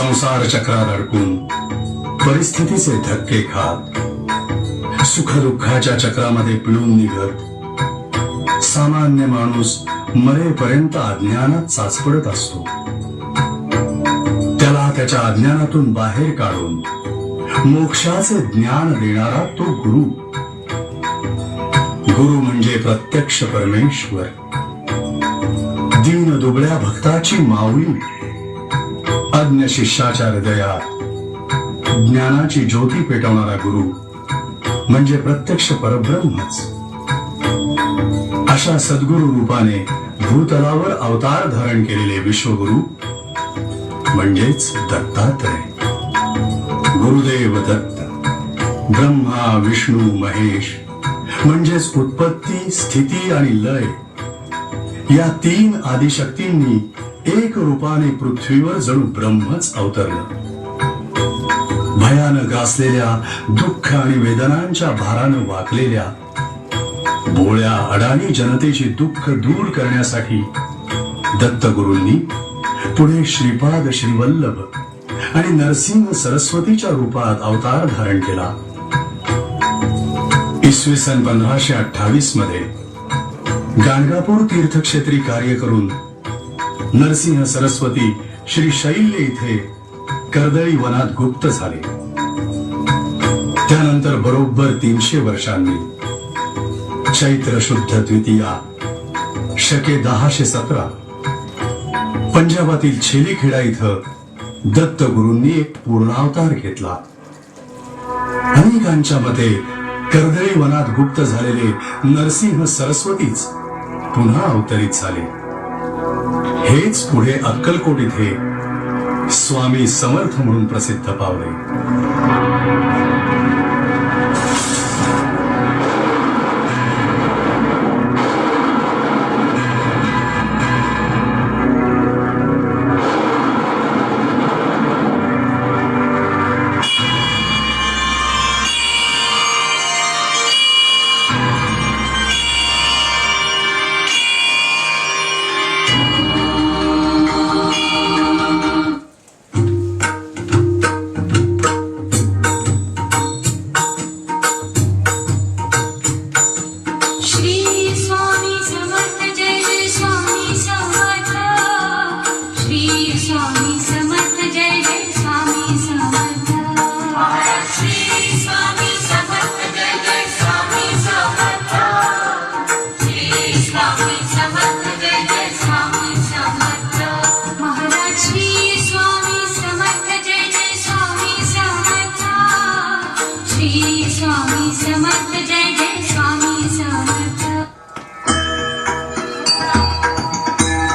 संसार चक्रात अडकून परिस्थितीचे धक्के खात सुखदुःखाच्या चक्रामध्ये पिळून निघत सामान्य माणूस मरेपर्यंत अज्ञानात चाचपडत असतो. त्याला त्याच्या अज्ञानातून बाहेर काढून मोक्षाचे ज्ञान देणारा तो गुरु. गुरु म्हणजे प्रत्यक्ष परमेश्वर, दीन दुबळ्या भक्ताची माऊली. अज्ञ शिष्याच्या हृदयात ज्ञानाची ज्योती पेटवणारा गुरु म्हणजे प्रत्यक्ष परब्रह्मच. अशा सद्गुरु रूपाने भूतलावर अवतार धारण केलेले विश्वगुरु म्हणजेच दत्तात्रय. गुरुदेव दत्त, ब्रह्मा विष्णू महेश म्हणजेच उत्पत्ती स्थिती आणि लय या तीन आदिशक्तींनी एक रूपाने पृथ्वीवर जणू ब्रह्मच अवतरलं. भयानक ग्रासलेल्या दुःख आणि वेदनांच्या भारानं वाकलेल्या भोळ्या अडाणी जनतेची दुःख दूर करण्यासाठी दत्तगुरूंनी पुढे श्रीपाद श्रीवल्लभ आणि नरसिंह सरस्वतीच्या रूपात अवतार धारण केला. इसवी सन 1528 मध्ये गाणगापूर तीर्थक्षेत्री कार्य करून नरसिंह सरस्वती श्री शैल्य इथे कर्दळी वनात गुप्त झाले. त्यानंतर बरोबर 300 वर्षांनी चैत्र शुद्ध द्वितीया शके 1017 पंजाबातील छेलीखेडा इथं दत्तगुरूंनी एक पूर्णावतार घेतला. अनेकांच्या मते कर्दळी वनात गुप्त झालेले नरसिंह सरस्वतीच पुन्हा अवतरित झाले. हेच पुढे अक्कलकोट इथे स्वामी समर्थ म्हणून प्रसिद्ध पावले.